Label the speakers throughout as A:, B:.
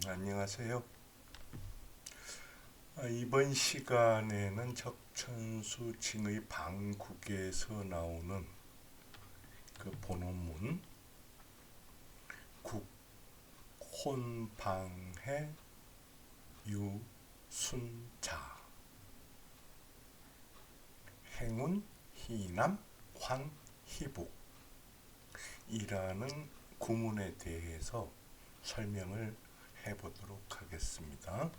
A: 안녕하세요. 이번 시간에는 적천수 징의 방국에서 나오는 그 본원문 국혼방해 유순자 행운 희남 환희북 이라는 구문에 대해서 설명을 해보도록 하겠습니다.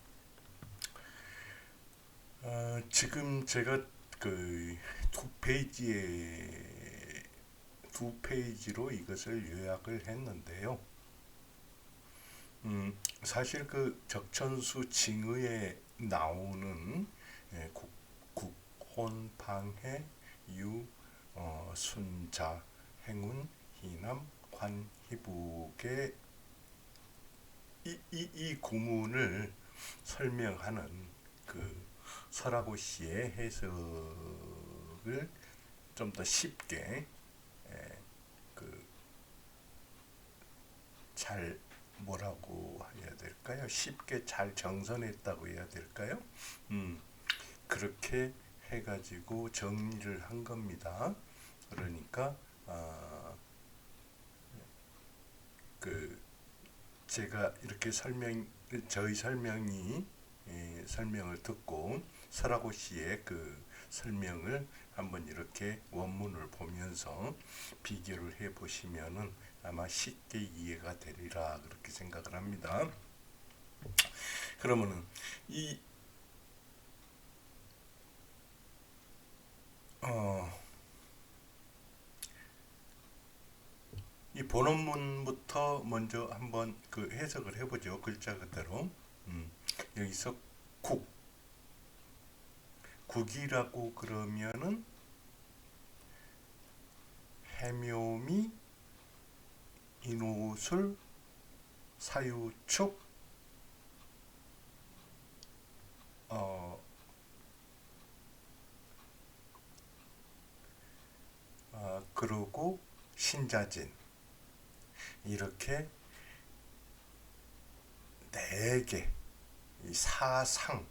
A: 지금 제가 그 두 페이지로 이것을 요약을 했는데요. 사실 그 적천수 징의에 나오는 국혼방해 순자 행운 희남 관희북의 이 구문을 설명하는 그 설하고 씨의 해석을 좀 더 쉽게 잘 뭐라고 해야 될까요? 쉽게 잘 정선했다고 해야 될까요? 그렇게 해가지고 정리를 한 겁니다. 그러니까 그 제가 이렇게 저희 설명을 듣고 설하고 씨의 그 설명을 한번 이렇게 원문을 보면서 비교를 해 보시면은 아마 쉽게 이해가 되리라 그렇게 생각을 합니다. 그러면은 이 본원문부터 먼저 한번 그 해석을 해보죠. 글자 그대로. 여기서 국이라고 그러면은 해묘미, 인호술, 사유축, 그리고 신자진 이렇게 네 개, 이 사상,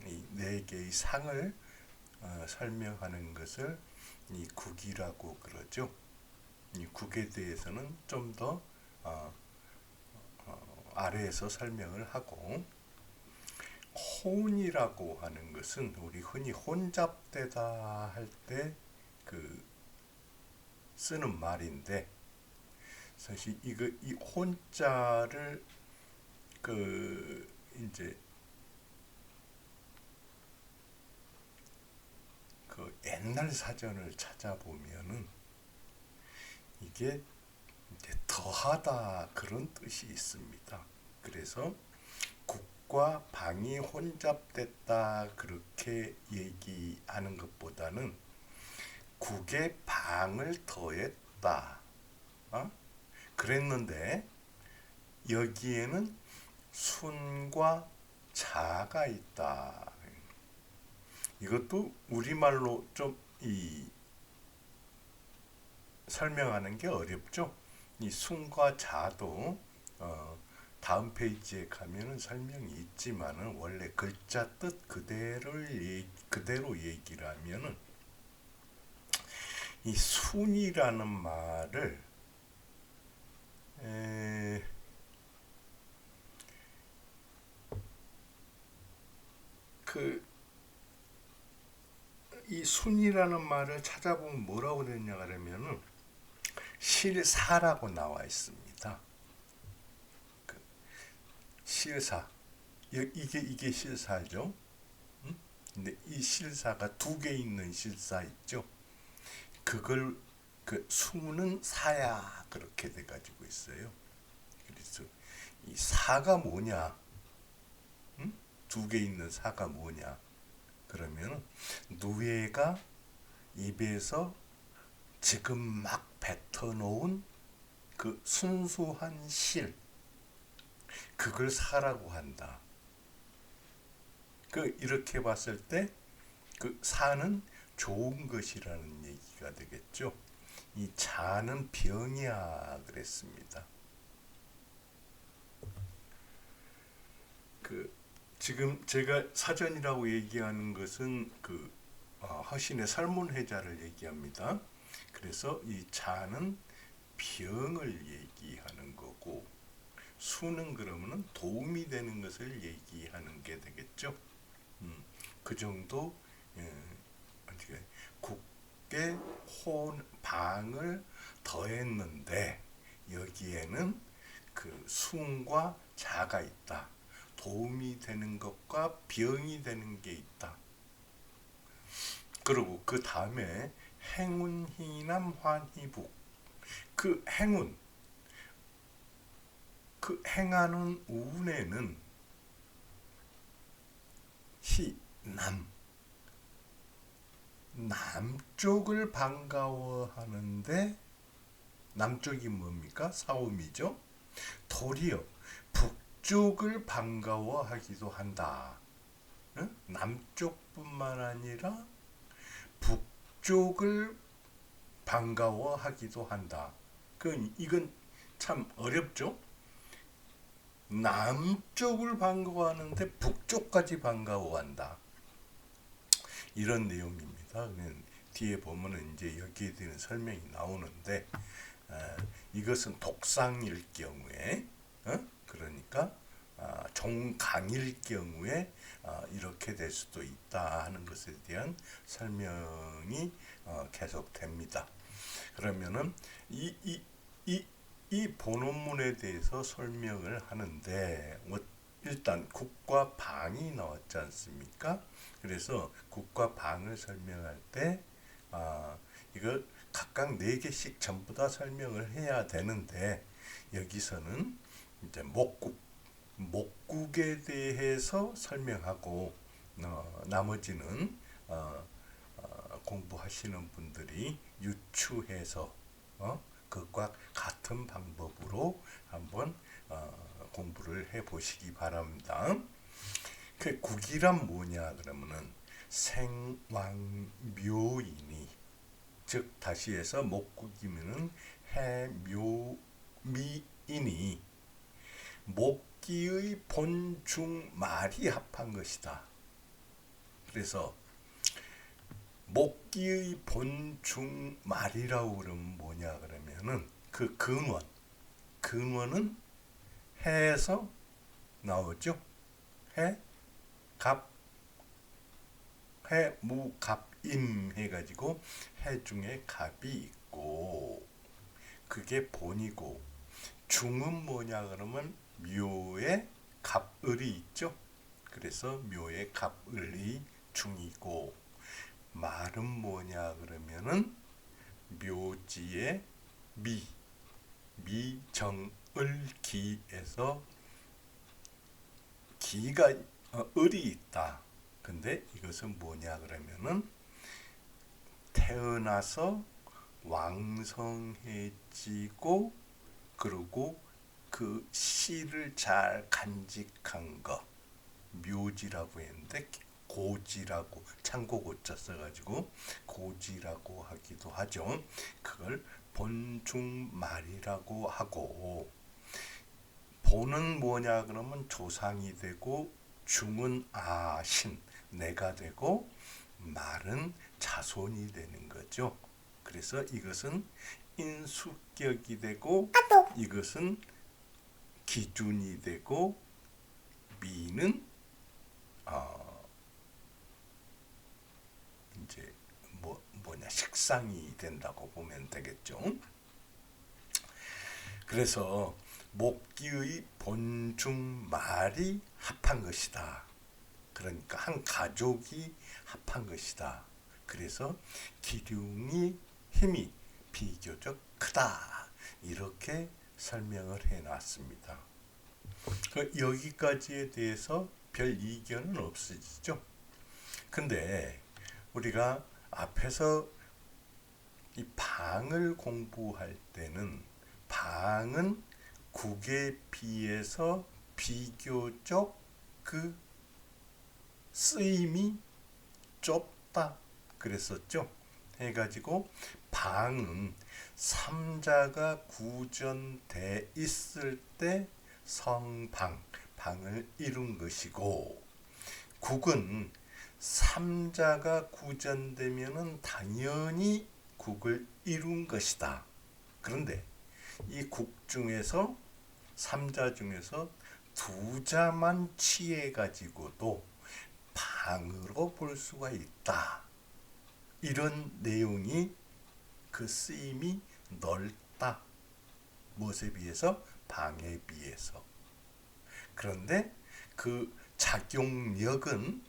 A: 이 네 개의 상을 설명하는 것을 이 국이라고 그러죠. 이 국에 대해서는 좀 더 아래에서 설명을 하고, 혼이라고 하는 것은 우리 흔히 혼잡되다 할 때 그 쓰는 말인데, 사실 이 혼자를 그 이제 그 옛날 사전을 찾아보면은 이게 이제 더하다 그런 뜻이 있습니다. 그래서 국과 방이 혼잡됐다 그렇게 얘기하는 것보다는 국에 방을 더했다. 그랬는데 여기에는 순과 자가 있다. 이것도 우리말로 좀 설명하는 게 어렵죠. 이 순과 자도 다음 페이지에 가면은 설명이 있지만은 원래 글자 뜻 그대로 얘기를 하면은 이 순이라는 말을 이 순이라는 말을 찾아보면 뭐라고 되냐 그러면은 실사라고 나와 있습니다. 실사. 이게 실사죠. 근데 이 실사가 두 개 있는 실사 있죠. 그걸 그 수는 사야 그렇게 돼 가지고 있어요. 그래서 이 사가 뭐냐? 두 개 있는 사가 뭐냐? 그러면 누에가 입에서 지금 막 뱉어놓은 그 순수한 실, 그걸 사라고 한다. 이렇게 봤을 때 그 사는 좋은 것이라는 얘기가 되겠죠. 이 자는 병이야 그랬습니다. 지금 제가 사전이라고 얘기하는 것은 그 허신의 설문회자를 얘기합니다. 그래서 이 자는 병을 얘기하는 거고, 수는 그러면은 도움이 되는 것을 얘기하는 게 되겠죠. 그 정도. 예, 어떻게 국계 혼 방을 더했는데 여기에는 그 수과 자가 있다. 도움이 되는 것과 병이 되는 게 있다. 그리고 그 다음에 행운 희남 환희북. 그 행운, 그 행하는 운에는 남쪽을 반가워하는데, 남쪽이 뭡니까? 사오미죠. 도리어 북쪽을 반가워하기도 한다. 응? 남쪽뿐만 아니라 북쪽을 반가워하기도 한다. 이건 참 어렵죠. 남쪽을 반가워하는데 북쪽까지 반가워한다. 이런 내용입니다. 뒤에 보면은 이제 여기에 대한 설명이 나오는데, 이것은 독상일 경우에, 그러니까 종강일 경우에 이렇게 될 수도 있다 하는 것에 대한 설명이 계속됩니다. 그러면은 이 본원문에 대해서 설명을 하는데, 일단 국과 방이 나왔지 않습니까? 그래서 국과 방을 설명할 때 이거 각각 4개씩 전부 다 설명을 해야 되는데, 여기서는 이제 목국에 대해서 설명하고, 나머지는 공부하시는 분들이 유추해서 그것과 같은 방법으로 한번 공부를 해 보시기 바랍니다. 그 국이란 뭐냐 그러면은 생왕묘이니, 즉 다시 해서 목국이면은 해묘미이니 목기의 본중말이 합한 것이다. 그래서 목기의 본중말이라고 그러면 뭐냐 그러면은 그 근원은 해에서 나오죠. 해무갑임 해가지고 해 중에 갑이 있고, 그게 본이고, 중은 뭐냐 그러면 묘에 갑을이 있죠. 그래서 묘에 갑을이 중이고, 말은 뭐냐 그러면은 묘지에 미정을기에서 기가 을이 있다. 근데 이것은 뭐냐 그러면은 태어나서 왕성해지고, 그리고 그 씨를 잘 간직한 거, 묘지라고 했는데 고지라고 창고고자 써가지고 고지라고 하기도 하죠. 그걸 본중말이라고 하고, 본은 뭐냐 그러면 조상이 되고, 중은 신, 내가 되고, 말은 자손이 되는 거죠. 그래서 이것은 인수격이 되고, 이것은 기준이 되고, 미는 이제 뭐냐 식상이 된다고 보면 되겠죠. 그래서 목기의 본중말이 합한 것이다. 그러니까 한 가족이 합한 것이다. 그래서 기륭이 힘이 비교적 크다. 이렇게 설명을 해놨습니다. 여기까지에 대해서 별 이견은 없으시죠? 근데 우리가 앞에서 이 방을 공부할 때는 방은 국에 비해서 비교적 그 쓰임이 좁다 그랬었죠. 해가지고 방은 삼자가 구전돼 있을 때 방을 이룬 것이고, 국은 삼자가 구전되면은 당연히 국을 이룬 것이다. 그런데 이 국 중에서 삼자 중에서 두 자만 취해 가지고도 방으로 볼 수가 있다. 이런 내용이 그 쓰임이 넓다. 무엇에 비해서? 방에 비해서. 그런데 그 작용력은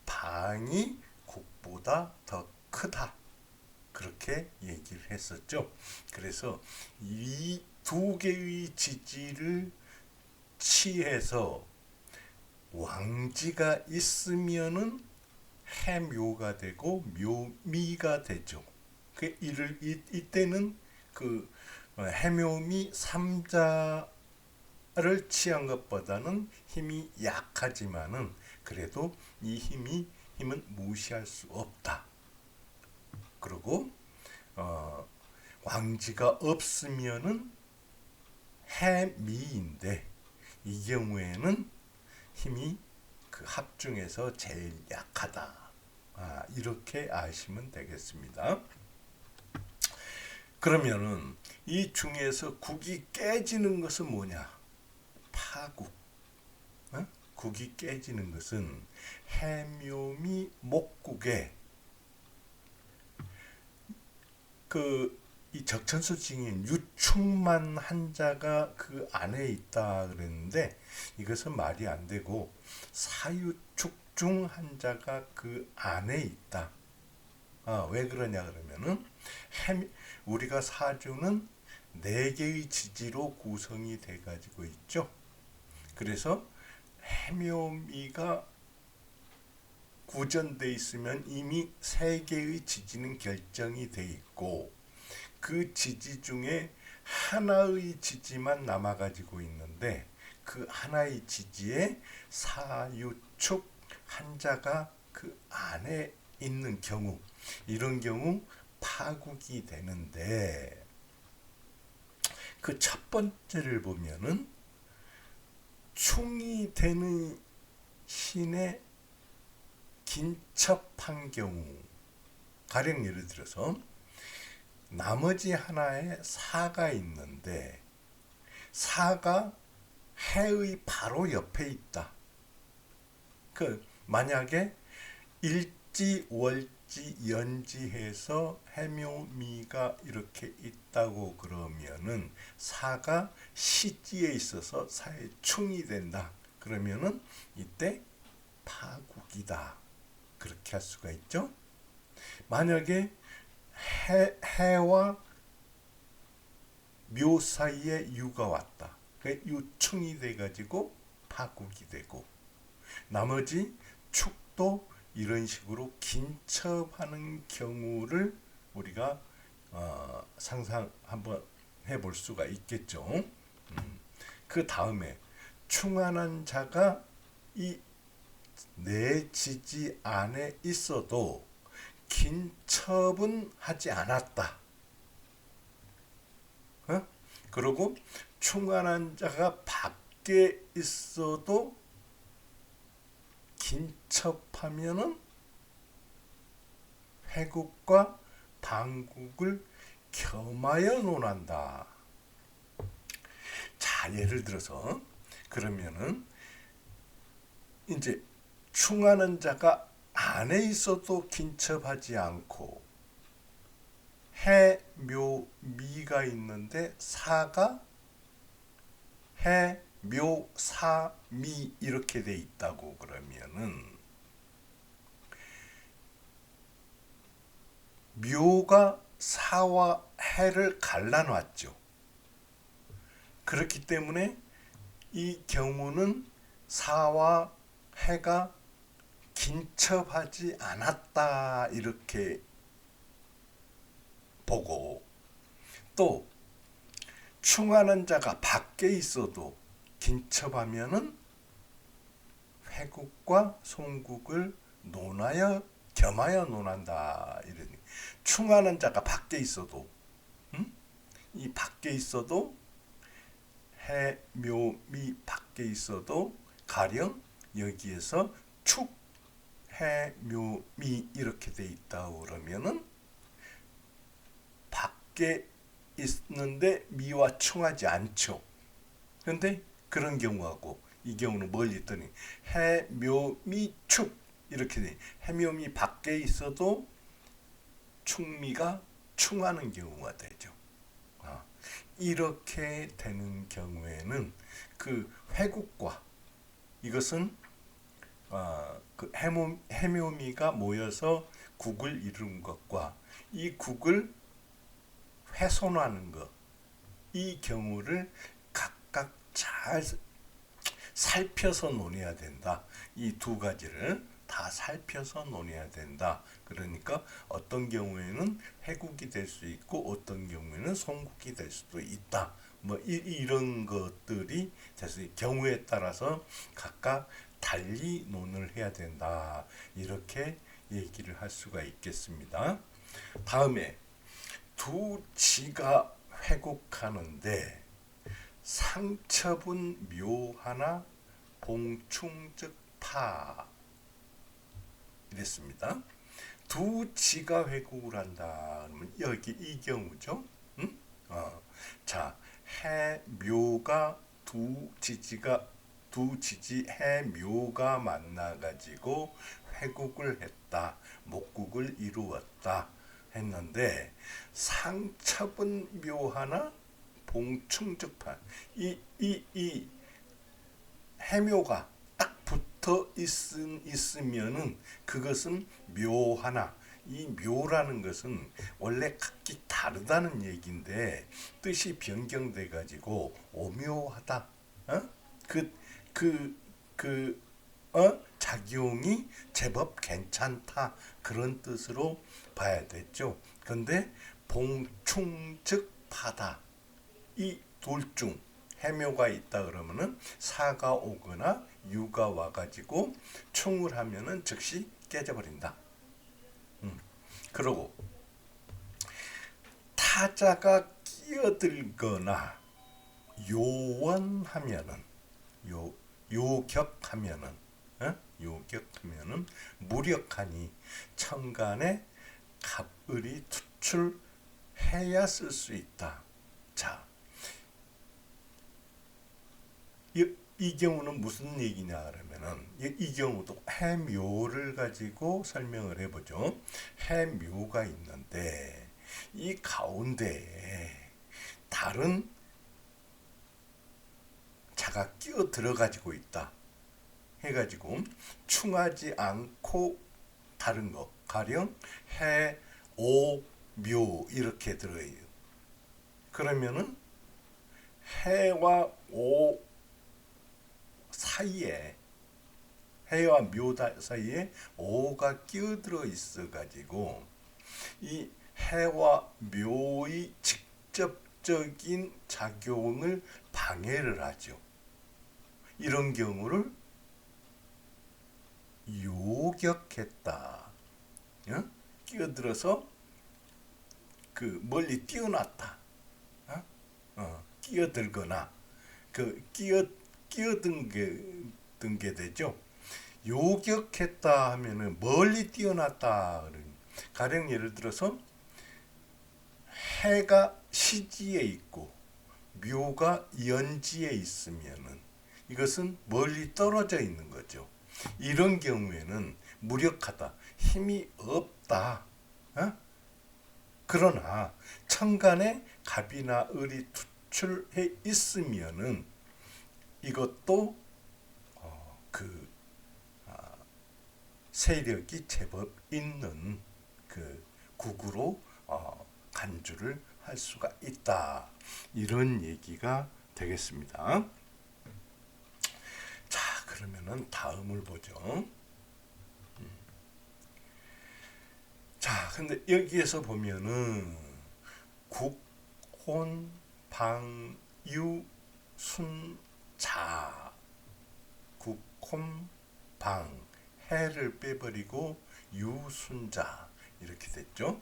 A: 방이 국보다 더 크다. 그렇게 얘기를 했었죠. 그래서 이 두 개의 지지를 취해서 왕지가 있으면은 해묘가 되고 묘미가 되죠. 이때는 그 해묘미 삼자를 취한 것보다는 힘이 약하지만은 그래도 이 힘은 무시할 수 없다. 그리고 왕지가 없으면은 해미인데 이 경우에는 힘이 그 합 중에서 제일 약하다. 이렇게 아시면 되겠습니다. 그러면은 이 중에서 국이 깨지는 것은 뭐냐? 파국. 국이 깨지는 것은 해묘미 목국에 이 적천수 징인 유충만 한자가 그 안에 있다 그랬는데 이것은 말이 안 되고 사유축중 한자가 그 안에 있다. 왜 그러냐 그러면은 우리가 사주는 네 개의 지지로 구성이 돼 가지고 있죠. 그래서 해묘미가 구전돼 있으면 이미 세 개의 지지는 결정이 돼 있고 그 지지 중에 하나의 지지만 남아 가지고 있는데 그 하나의 지지에 사유축 한자가 그 안에 있는 경우, 이런 경우 파국이 되는데 그 첫 번째를 보면은 충이 되는 신의 긴첩한 경우, 가령 예를 들어서 나머지 하나에 사가 있는데 사가 해의 바로 옆에 있다. 만약에 일지, 월지, 연지해서 해묘미가 이렇게 있다고 그러면은 사가 시지에 있어서 사의 충이 된다. 그러면은 이때 파국이다. 그렇게 할 수가 있죠. 만약에 해와 묘 사이에 유가 왔다. 유충이 돼가지고 파국이 되고 나머지 축도 이런 식으로 긴첩하는 경우를 우리가 상상 한번 해볼 수가 있겠죠. 그 다음에 충한한 자가 이 내 지지 안에 있어도 긴첩은 하지 않았다. 그리고 충한한 자가 밖에 있어도 긴첩하면은 회국과 방국을 겸하여 논한다. 자, 예를 들어서 그러면은 이제 충하는 자가 안에 있어도 긴첩하지 않고 해, 묘, 미가 있는데 사가 해, 묘, 사, 미 이렇게 돼 있다고 그러면은 묘가 사와 해를 갈라놨죠. 그렇기 때문에 이 경우는 사와 해가 긴첩하지 않았다 이렇게 보고 또 충하는 자가 밖에 있어도 긴첩하면은 회국과 송국을 겸하여 논한다. 이러니 충하는 자가 밖에 있어도 이 밖에 있어도 해, 묘, 미 밖에 있어도 가령 여기에서 축, 해, 묘, 미 이렇게 돼 있다 그러면은 밖에 있는데 미와 충하지 않죠. 그런데 그런 경우하고 이 경우는 멀리 있더니 해, 묘, 미, 축 이렇게 돼. 해묘미 밖에 있어도 충미가 충하는 경우가 되죠. 이렇게 되는 경우에는 그 회국과 이것은 그 해묘미가 모여서 국을 이루는 것과 이 국을 훼손하는 것, 이 경우를 각각 잘 살펴서 논해야 된다. 이 두 가지를 다 살펴서 논해야 된다. 그러니까 어떤 경우에는 회국이 될 수 있고 어떤 경우에는 송국이 될 수도 있다. 뭐 이런 것들이 돼서 경우에 따라서 각각 달리 논을 해야 된다. 이렇게 얘기를 할 수가 있겠습니다. 다음에 두 지가 회국하는데 상첩은 묘하나 봉충즉파 이랬습니다. 두 지가 회국을 한다. 그러면 여기 이 경우죠. 응? 자, 해묘가 두 지지 해묘가 만나가지고 회국을 했다. 목국을 이루었다. 했는데 상첩은 묘하나 봉충즉파 이 해묘가 딱 붙어 있으면은 그것은 묘하나 이 묘라는 것은 원래 각기 다르다는 얘기인데 뜻이 변경돼 가지고 오묘하다. 작용이 제법 괜찮다 그런 뜻으로 봐야 됐죠. 근데 봉충즉파다. 이 둘 중 해묘가 있다 그러면은 사가 오거나 유가 와가지고 충을 하면은 즉시 깨져버린다. 그러고 타자가 끼어들거나 요원하면은 요격하면은 요격하면은 무력하니 천간에 갑을이 투출해야 쓸 수 있다. 자, 이 경우는 무슨 얘기냐 그러면은 이 경우도 해묘를 가지고 설명을 해보죠. 해묘가 있는데 이 가운데에 다른 자가 끼어 들어 가지고 있다 해가지고 충하지 않고 다른 거 가령 해, 오, 묘 이렇게 들어요. 그러면은 해와 오 사이에 해와 묘 사이에 오가 끼어들어 있어 가지고 이 해와 묘의 직접적인 작용을 방해를 하죠. 이런 경우를 요격했다. 끼어들어서 그 멀리 뛰어났다. 끼어들거나 그 끼어든 게 되죠. 요격했다 하면은 멀리 뛰어났다. 가령 예를 들어서 해가 시지에 있고 묘가 연지에 있으면은 이것은 멀리 떨어져 있는 거죠. 이런 경우에는 무력하다, 힘이 없다. 그러나 천간에 갑이나 을이 투출해 있으면은 이것도 그 세력이 제법 있는 그 국으로 간주를 할 수가 있다. 이런 얘기가 되겠습니다. 자, 그러면은 다음을 보죠. 자, 근데 여기에서 보면은 국, 혼, 방, 유, 순, 자. 국, 혼, 방, 해를 빼버리고 유순자 이렇게 됐죠.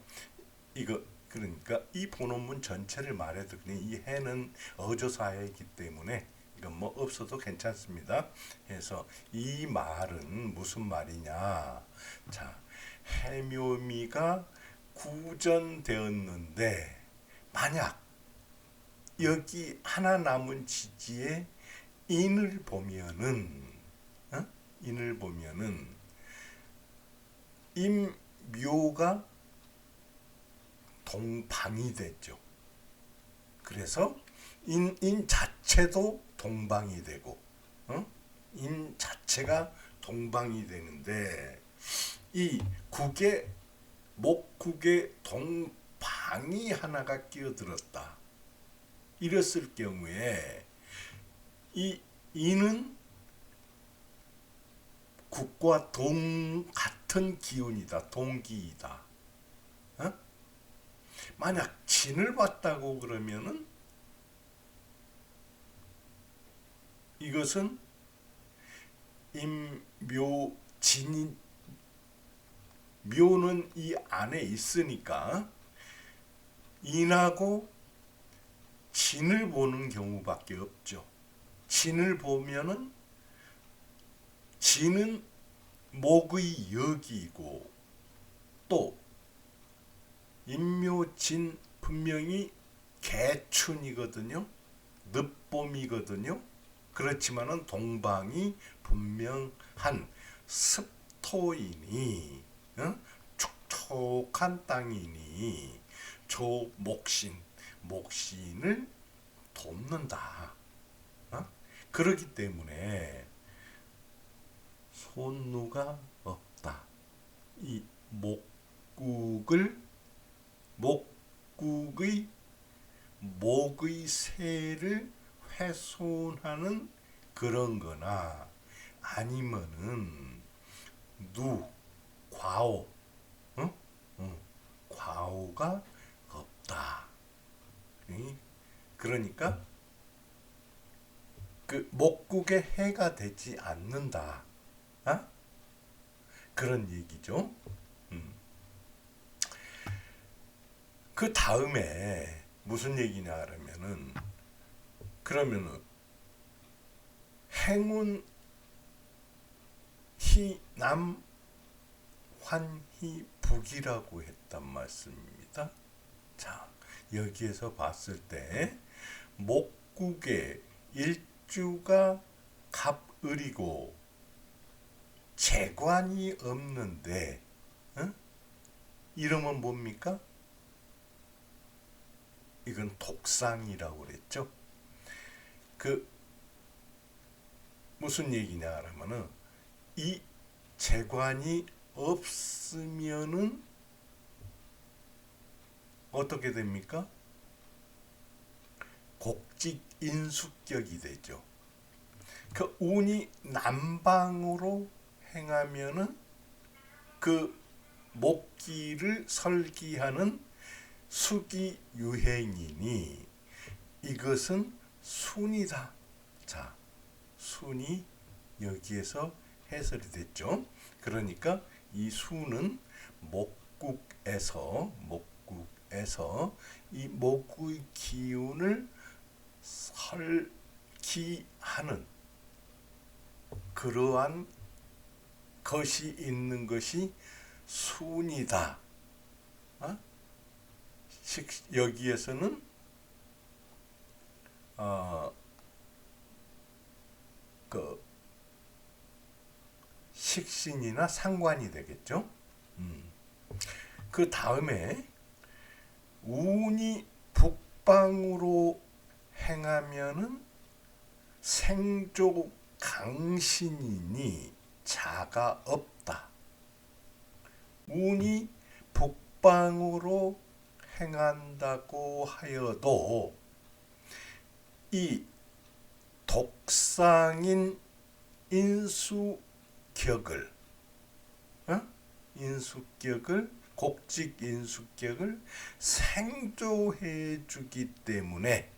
A: 이거 그러니까 이 본원문 전체를 말해도 그냥 이 해는 어조사이기 때문에 이건 뭐 없어도 괜찮습니다. 그래서 이 말은 무슨 말이냐? 자, 해묘미가 구전되었는데 만약 여기 하나 남은 지지에 인을 보면은 인을 보면은 임묘가 동방이 됐죠. 그래서 인 자체도 동방이 되고 인 자체가 동방이 되는데 이 국에 목국에 동방이 하나가 끼어들었다. 이랬을 경우에 이 인은 국과 같은 기운이다. 동기이다. 만약 진을 봤다고 그러면은 이것은 임묘진이 묘는 이 안에 있으니까 인하고 진을 보는 경우밖에 없죠. 진을 보면은 진은 목의 역이고 또 임묘진 분명히 개춘이거든요. 늦봄이거든요. 그렇지만은 동방이 분명한 습토이니 축축한 땅이니 조 목신을 돕는다. 그렇기 때문에 손누가 없다. 이 목국의 목의 새를 훼손하는 그런 거나 아니면은 과오 과오가 없다. 그러니까 그 목국에 해가 되지 않는다. 그런 얘기죠. 그 다음에 무슨 얘기냐 하면은 그러면은 행운 희남 환희 북이라고 했단 말씀입니다. 자, 여기에서 봤을 때 목국에 일주가 갑을이고 재관이 없는데 이름은 뭡니까? 이건 독상이라고 그랬죠. 그 무슨 얘기냐 하면은 이 재관이 없으면은 어떻게 됩니까? 곡직인수격이 되죠. 그 운이 남방으로 행하면은 그 목기를 설기하는 수기유행이니 이것은 순이다. 자, 순이 여기에서 해설이 됐죠. 그러니까 이 순은 목국에서 이 목의 기운을 설기하는 그러한 것이 있는 것이 순이다. 여기에서는 그 식신이나 상관이 되겠죠. 그 다음에 운이 북방으로 행하면은 생조 강신이니 자가 없다. 운이 북방으로 행한다고 하여도 이 독상인 인수격을 곡직 인수격을 생조해 주기 때문에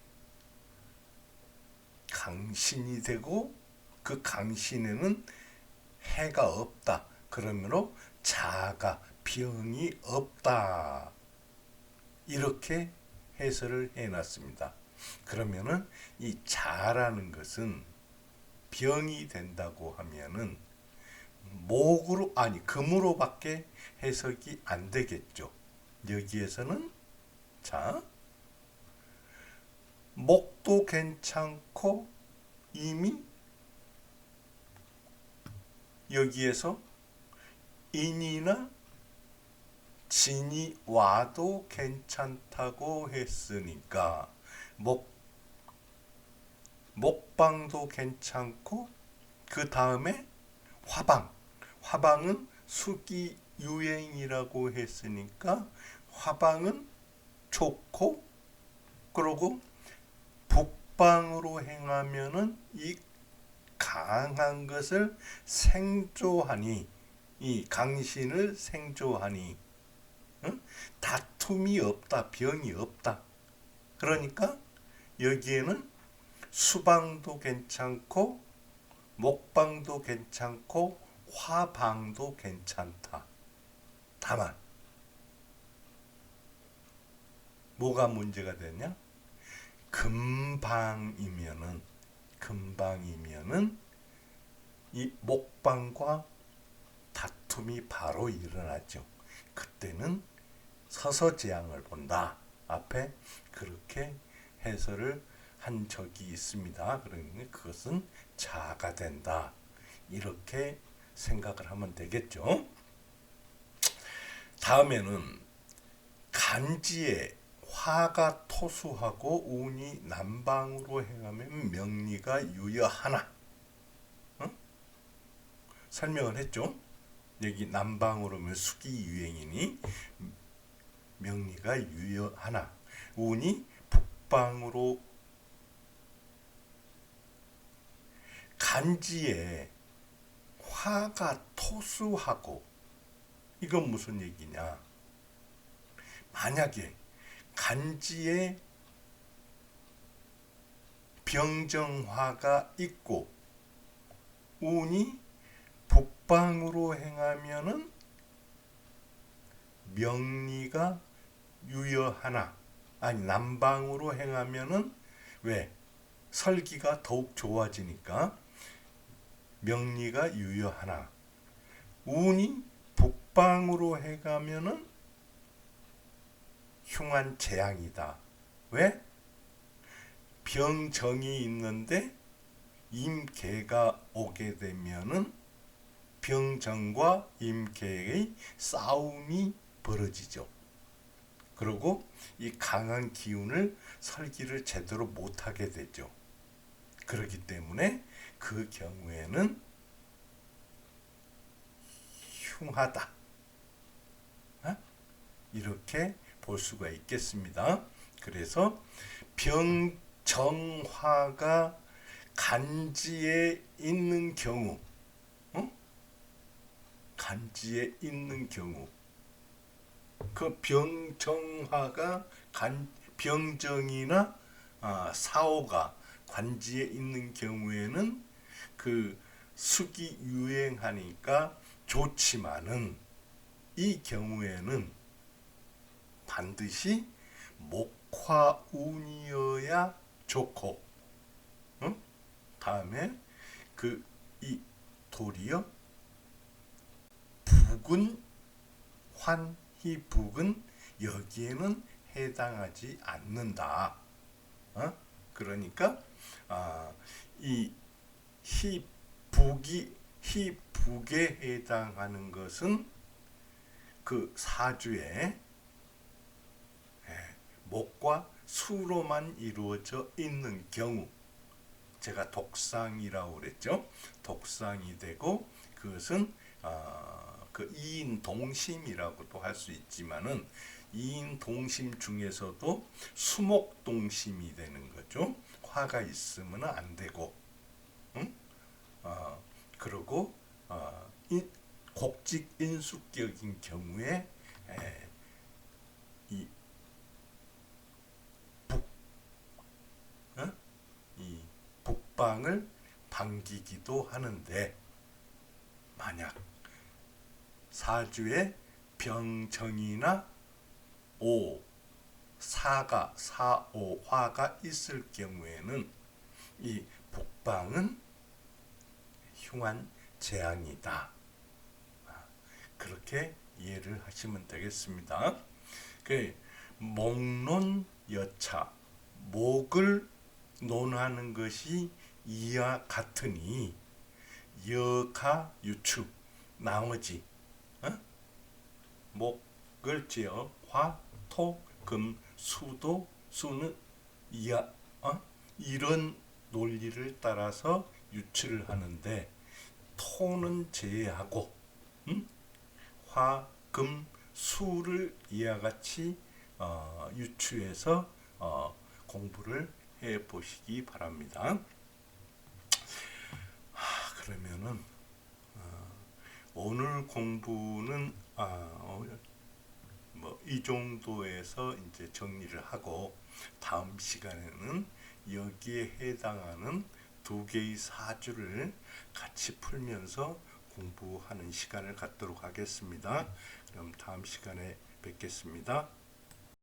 A: 강신이 되고 그 강신에는 해가 없다. 그러므로 자가 병이 없다. 이렇게 해설을 해놨습니다. 그러면은 이 자라는 것은 병이 된다고 하면은 목으로 아니 금으로밖에 해석이 안 되겠죠. 여기에서는 자 목도 괜찮고 이미 여기에서 인이나 진이 와도 괜찮다고 했으니까 목방도 괜찮고 그 다음에 화방은 수기 유행이라고 했으니까 화방은 좋고 그러고 북방으로 행하면은 이 강한 것을 생조하니 이 강신을 생조하니 응? 다툼이 없다 병이 없다 그러니까 여기에는 수방도 괜찮고 목방도 괜찮고 화방도 괜찮다. 다만 뭐가 문제가 되냐? 금방이면은 이 목방과 다툼이 바로 일어나죠. 그때는 서서 재앙을 본다. 앞에 그렇게 해설을 한 적이 있습니다. 그러니 그것은 자가 된다. 이렇게 생각을 하면 되겠죠. 다음에는 간지에 화가 토수하고 운이 남방으로 행하면 명리가 유여하나 설명을 했죠. 여기 남방으로 하면 수기 유행이니 명리가 유여하나 운이 북방으로 간지에 화가 토수하고 이건 무슨 얘기냐? 만약에 간지에 병정화가 있고 운이 북방으로 행하면은 명리가 유여하나 아니 남방으로 행하면은 왜 설기가 더욱 좋아지니까 명리가 유여하나 운이 북방으로 해가면은 흉한 재앙이다. 왜? 병정이 있는데 임계가 오게 되면은 병정과 임계의 싸움이 벌어지죠. 그리고 이 강한 기운을 설기를 제대로 못하게 되죠. 그렇기 때문에 그 경우에는 흉하다. 이렇게 볼 수가 있겠습니다. 그래서 병정화가 간지에 있는 경우, 간지에 있는 경우, 그 병정화가 병정이나 사오가 관지에 있는 경우에는 그 수기 유행하니까 좋지만은 이 경우에는 반드시 목화운이어야 좋고, 다음에 이 도리어 북은 환희북은 여기에는 해당하지 않는다. 그러니까 이 희북에 해당하는 것은 그 사주에 목과 수로만 이루어져 있는 경우 제가 독상이라고 그랬죠. 독상이 되고 그것은 그 이인 동심이라고도 할 수 있지만은 이인 동심 중에서도 수목 동심이 되는 거죠. 화가 있으면 안 되고, 그리고 곡직 인수격인 경우에 이 북방을 반기기도 하는데 만약 사주에 병정이나 사오화가 있을 경우에는 이 북방은 흉한 재앙이다. 그렇게 이해를 하시면 되겠습니다. 그 목론 여차, 목을 논하는 것이 이와 같으니 여가 유추, 나머지 목을 지어 화, 토, 금, 수도, 수는 이하, 이런 논리를 따라서 유추를 하는데, 토는 제외하고 화, 금, 수를 이와 같이 유추해서 공부를 해 보시기 바랍니다. 그러면은 오늘 공부는 이 정도에서 이제 정리를 하고, 다음 시간에는 여기에 해당하는 두 개의 사주를 같이 풀면서 공부하는 시간을 갖도록 하겠습니다. 그럼 다음 시간에 뵙겠습니다.